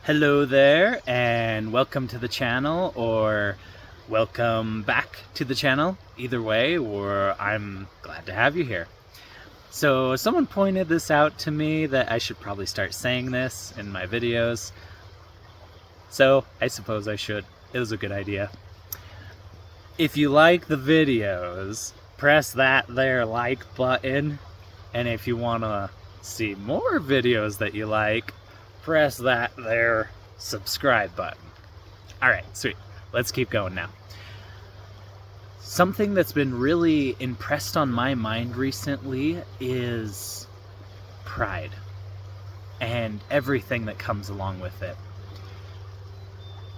Hello there, and welcome to the channel, or welcome back to the channel. Either way, or I'm glad to have you here. So someone pointed this out to me that I should probably start saying this in my videos. So I suppose I should. It was a good idea. If you like the videos, press that there like button. And if you want to see more videos that you like, press that there subscribe button. Alright, sweet. Let's keep going now. Something that's been really impressed on my mind recently is pride and everything that comes along with it.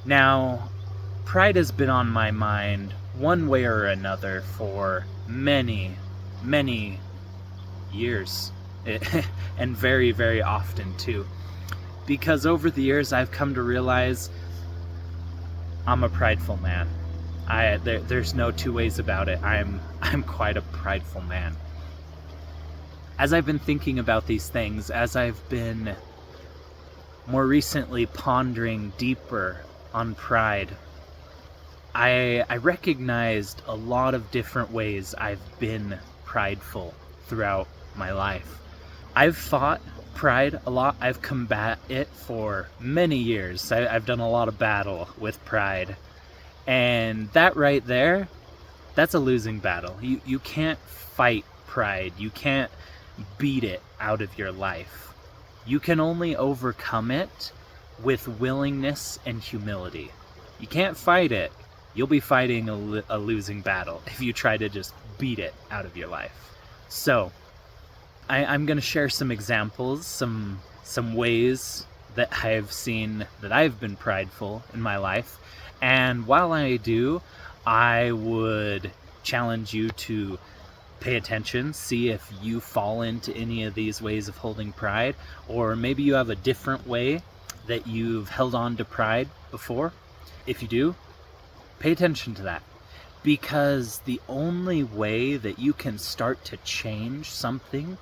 Now, pride has been on my mind one way or another for many, many years, and very, very often too. Because over the years I've come to realize I'm a prideful man. There's no two ways about it. I'm quite a prideful man. As I've been thinking about these things, as I've been more recently pondering deeper on pride, I recognized a lot of different ways I've been prideful throughout my life. I've fought pride a lot. I've combated it for many years. I've done a lot of battle with pride. And that right there, that's a losing battle. You can't fight pride. You can't beat it out of your life. You can only overcome it with willingness and humility. You can't fight it. You'll be fighting a losing battle if you try to just beat it out of your life. So, I'm going to share some examples, some ways that I've seen that I've been prideful in my life. And while I do, I would challenge you to pay attention, see if you fall into any of these ways of holding pride, or maybe you have a different way that you've held on to pride before. If you do, pay attention to that. Because the only way that you can start to change something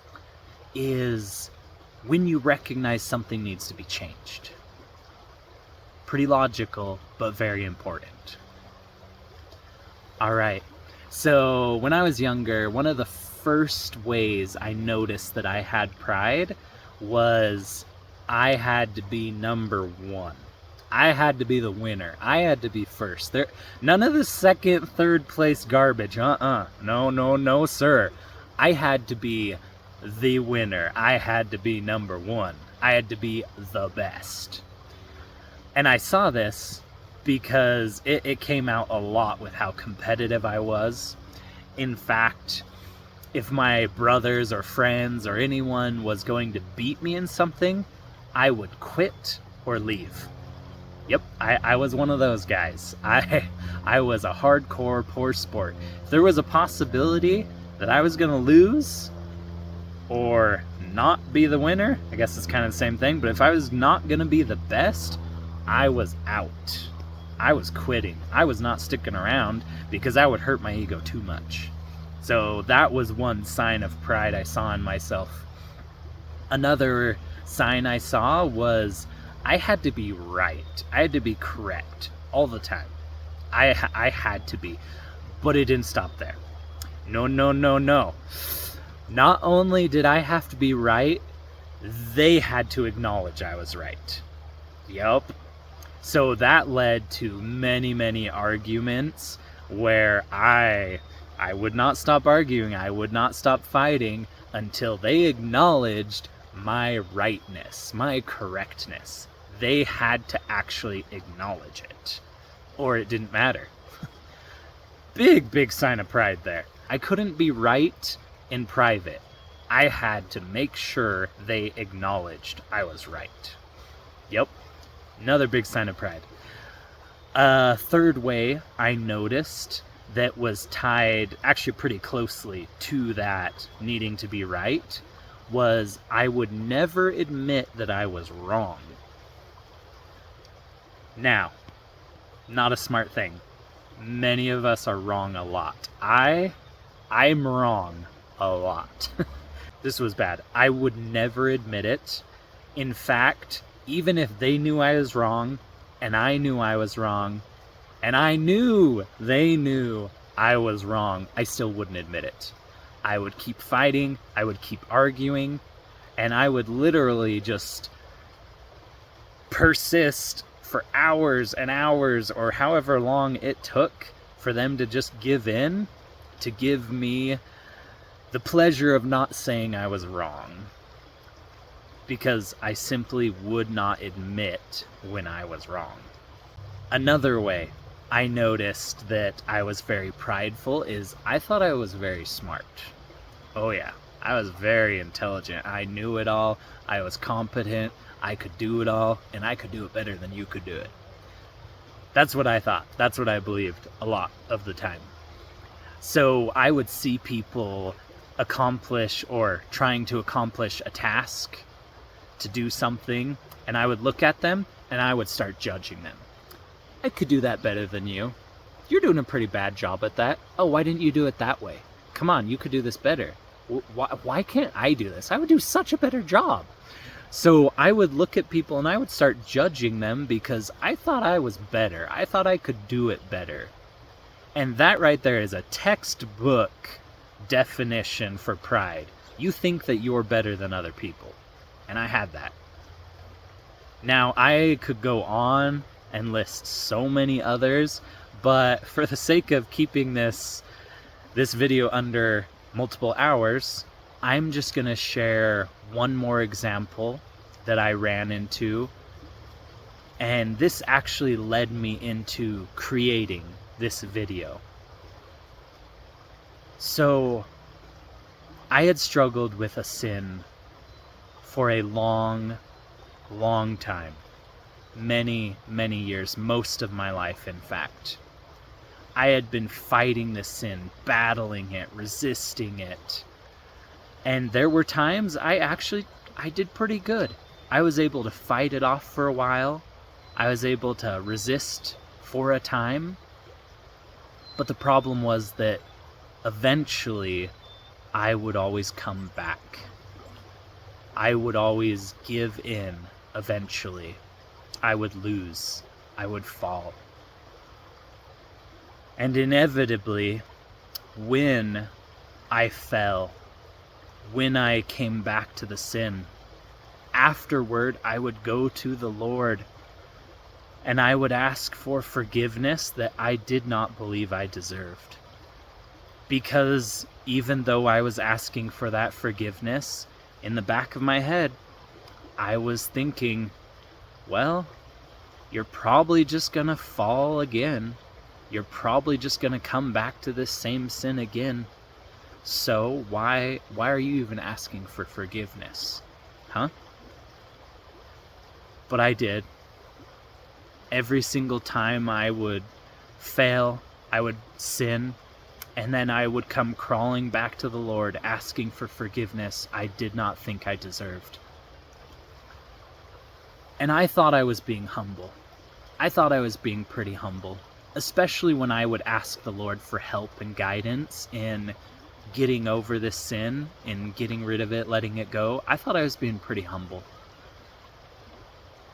is when you recognize something needs to be changed. Pretty logical, but very important. Alright, so when I was younger, one of the first ways I noticed that I had pride was I had to be number one. I had to be the winner. I had to be first. None of the second, third place garbage. No, sir. I had to be the winner. I had to be number one. I had to be the best. And I saw this because it came out a lot with how competitive I was. In fact, if my brothers or friends or anyone was going to beat me in something, I would quit or leave. Yep, I was one of those guys. I was a hardcore poor sport. If there was a possibility that I was going to lose or not be the winner, I guess it's kind of the same thing, but if I was not going to be the best, I was out. I was quitting. I was not sticking around because that would hurt my ego too much. So that was one sign of pride I saw in myself. Another sign I saw was I had to be right. I had to be correct all the time. I had to be. But it didn't stop there. No. Not only did I have to be right, they had to acknowledge I was right. Yup. So that led to many, many arguments where I would not stop arguing. I would not stop fighting until they acknowledged my rightness, my correctness. They had to actually acknowledge it, or it didn't matter. Big sign of pride there. I couldn't be right in private. I had to make sure they acknowledged I was right. Yep, another big sign of pride. Third way I noticed that was tied actually pretty closely to that needing to be right was I would never admit that I was wrong. Now, not a smart thing. Many of us are wrong a lot. I'm wrong a lot. This was bad. I would never admit it. In fact, even if they knew I was wrong, and I knew I was wrong, and I knew they knew I was wrong, I still wouldn't admit it. I would keep fighting, I would keep arguing, and I would literally just persist for hours and hours, or however long it took for them to just give in, to give me the pleasure of not saying I was wrong. Because I simply would not admit when I was wrong. Another way I noticed that I was very prideful is I thought I was very smart. Oh yeah, I was very intelligent. I knew it all. I was competent. I could do it all, and I could do it better than you could do it. That's what I thought. That's what I believed a lot of the time. So I would see people accomplish or trying to accomplish a task, to do something, and I would look at them and I would start judging them. I could do that better than you. You're doing a pretty bad job at that. Oh, why didn't you do it that way? Come on, you could do this better. Why can't I do this? I would do such a better job. So I would look at people and I would start judging them because I thought I was better. I thought I could do it better. And that right there is a textbook definition for pride. You think that you're better than other people. And I had that. Now, I could go on and list so many others, but for the sake of keeping this video under multiple hours, I'm just going to share one more example that I ran into. And this actually led me into creating this video. So, I had struggled with a sin for a long, long time. Many, many years. Most of my life, in fact. I had been fighting this sin, battling it, resisting it. And there were times I did pretty good. I was able to fight it off for a while. I was able to resist for a time. But the problem was that eventually I would always come back. I would always give in eventually. I would lose. I would fall. And inevitably, when I fell, when I came back to the sin, afterward I would go to the Lord and I would ask for forgiveness that I did not believe I deserved. Because even though I was asking for that forgiveness, in the back of my head, I was thinking, well, you're probably just gonna fall again. You're probably just gonna come back to this same sin again. So why are you even asking for forgiveness? Huh? But I did. Every single time I would fail, I would sin, and then I would come crawling back to the Lord asking for forgiveness I did not think I deserved. And I thought I was being humble. I thought I was being pretty humble, especially when I would ask the Lord for help and guidance in getting over this sin, in getting rid of it, letting it go. I thought I was being pretty humble.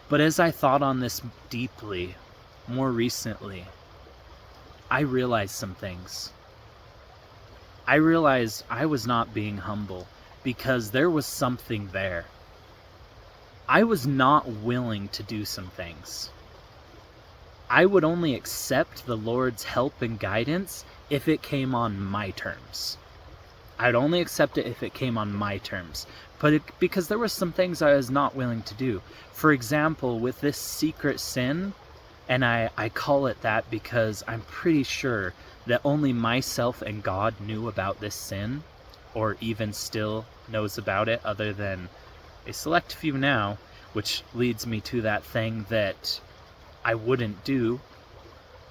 But as I thought on this deeply, more recently, I realized some things. I realized I was not being humble because there was something there. I was not willing to do some things. I would only accept the Lord's help and guidance if it came on my terms. I'd only accept it if it came on my terms. Because there were some things I was not willing to do. For example, with this secret sin, and I call it that because I'm pretty sure that only myself and God knew about this sin, or even still knows about it, other than a select few now, which leads me to that thing that I wouldn't do.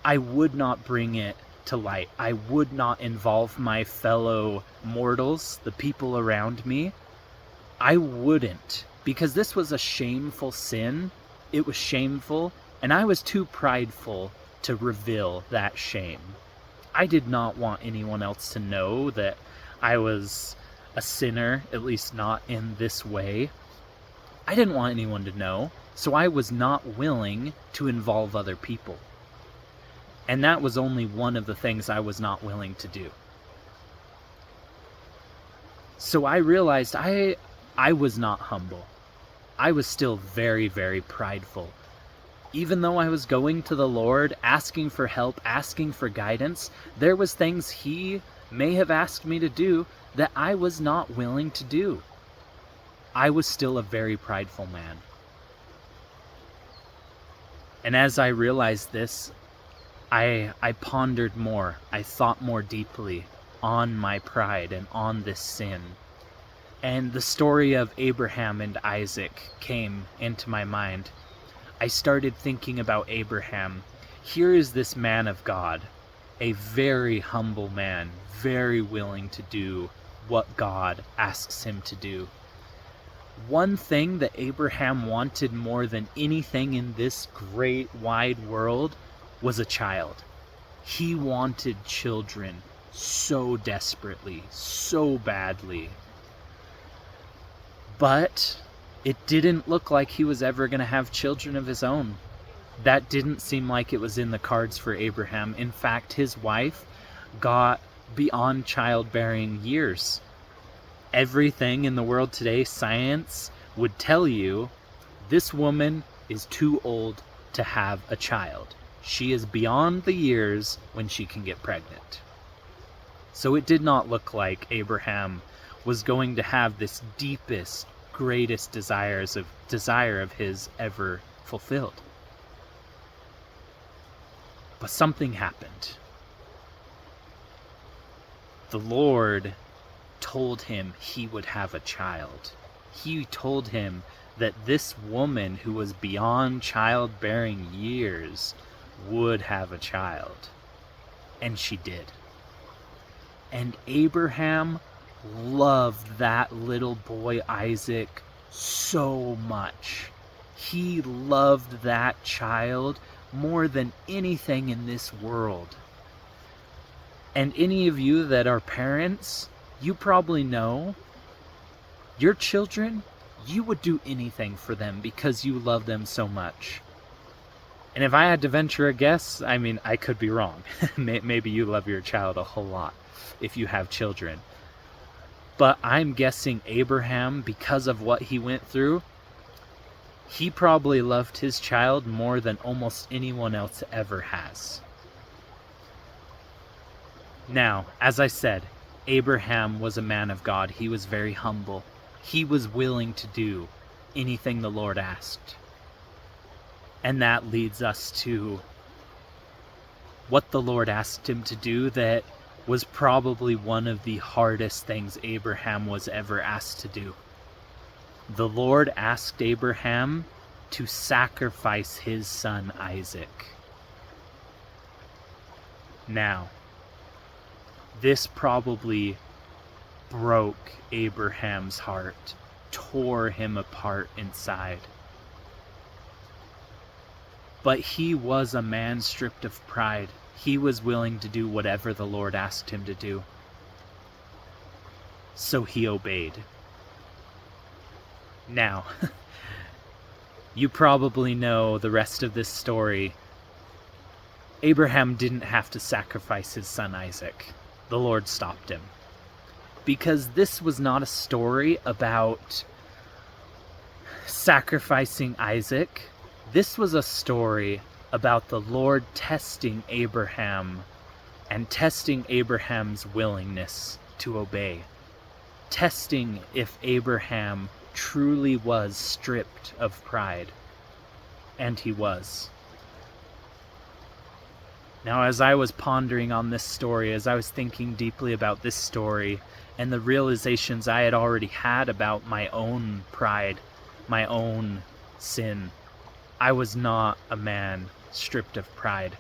I would not bring it to light. I would not involve my fellow mortals, the people around me. I wouldn't, because this was a shameful sin. It was shameful, and I was too prideful to reveal that shame. I did not want anyone else to know that I was a sinner, at least not in this way. I didn't want anyone to know, so I was not willing to involve other people. And that was only one of the things I was not willing to do. So I realized I was not humble. I was still very, very prideful. Even though I was going to the Lord, asking for help, asking for guidance, there was things He may have asked me to do that I was not willing to do. I was still a very prideful man. And as I realized this, I pondered more. I thought more deeply on my pride and on this sin. And the story of Abraham and Isaac came into my mind. I started thinking about Abraham. Here is this man of God, a very humble man, very willing to do what God asks him to do. One thing that Abraham wanted more than anything in this great wide world was a child. He wanted children so desperately, so badly. But it didn't look like he was ever going to have children of his own. That didn't seem like it was in the cards for Abraham. In fact, his wife got beyond childbearing years. Everything in the world today, science would tell you, this woman is too old to have a child. She is beyond the years when she can get pregnant. So it did not look like Abraham was going to have this deepest, greatest desire of his ever fulfilled. But something happened. The Lord told him he would have a child. He told him that this woman who was beyond childbearing years would have a child. And she did. And Abraham loved that little boy Isaac so much. He loved that child more than anything in this world. And any of you that are parents, you probably know your children, you would do anything for them because you love them so much. And if I had to venture a guess, I mean, I could be wrong. Maybe you love your child a whole lot if you have children. But I'm guessing Abraham, because of what he went through, he probably loved his child more than almost anyone else ever has. Now, as I said, Abraham was a man of God. He was very humble. He was willing to do anything the Lord asked. And that leads us to what the Lord asked him to do that was probably one of the hardest things Abraham was ever asked to do. The Lord asked Abraham to sacrifice his son Isaac. Now, this probably broke Abraham's heart, tore him apart inside. But he was a man stripped of pride. He was willing to do whatever the Lord asked him to do. So he obeyed. Now, you probably know the rest of this story. Abraham didn't have to sacrifice his son Isaac. The Lord stopped him. Because this was not a story about sacrificing Isaac. This was a story about the Lord testing Abraham and testing Abraham's willingness to obey. Testing if Abraham truly was stripped of pride. And he was. Now, as I was pondering on this story, as I was thinking deeply about this story and the realizations I had already had about my own pride, my own sin, I was not a man stripped of pride.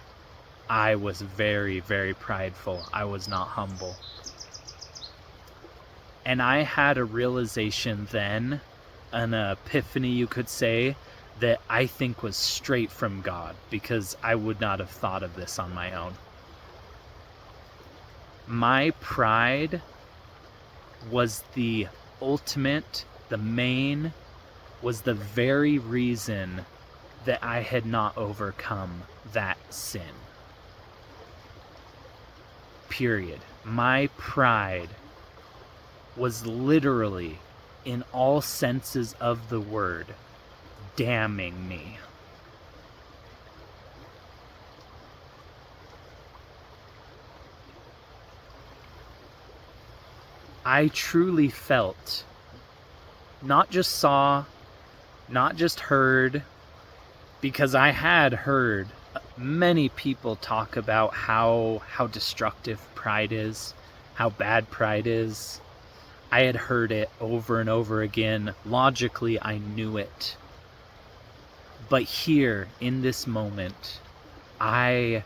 I was very, very prideful. I was not humble. And I had a realization then, an epiphany you could say, that I think was straight from God, because I would not have thought of this on my own. My pride was the ultimate, the main was the very reason that I had not overcome that sin. Period. My pride was literally, in all senses of the word, damning me. I truly felt, not just saw, not just heard, because I had heard many people talk about how destructive pride is, how bad pride is. I had heard it over and over again. Logically, I knew it. But here, in this moment, I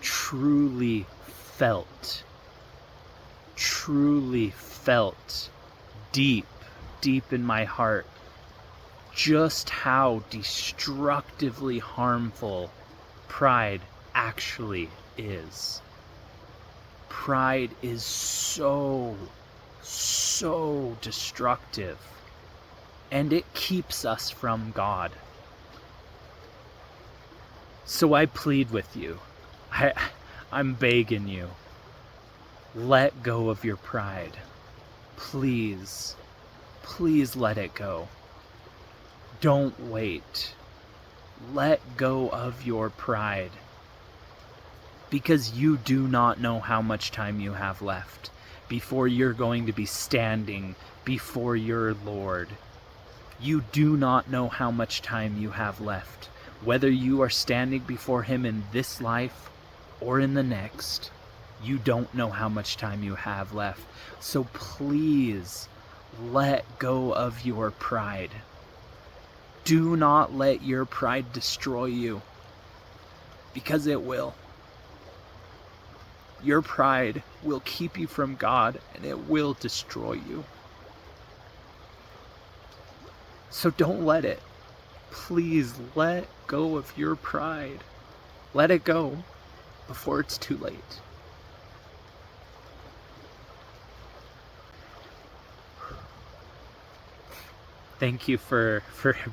truly felt deep in my heart just how destructively harmful pride actually is. Pride is so destructive, and it keeps us from God. So I plead with you, I'm begging you, let go of your pride. Please let it go. Don't wait. Let go of your pride. Because you do not know how much time you have left before you're going to be standing before your Lord. You do not know how much time you have left, whether you are standing before Him in this life or in the next. You don't know how much time you have left. So please let go of your pride. Do not let your pride destroy you, because it will. Your pride will keep you from God, and it will destroy you. So don't let it. Please let go of your pride. Let it go before it's too late. Thank you for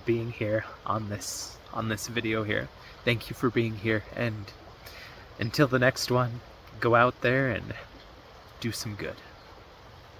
being here on this video here. Thank you for being here, and until the next one, go out there and do some good.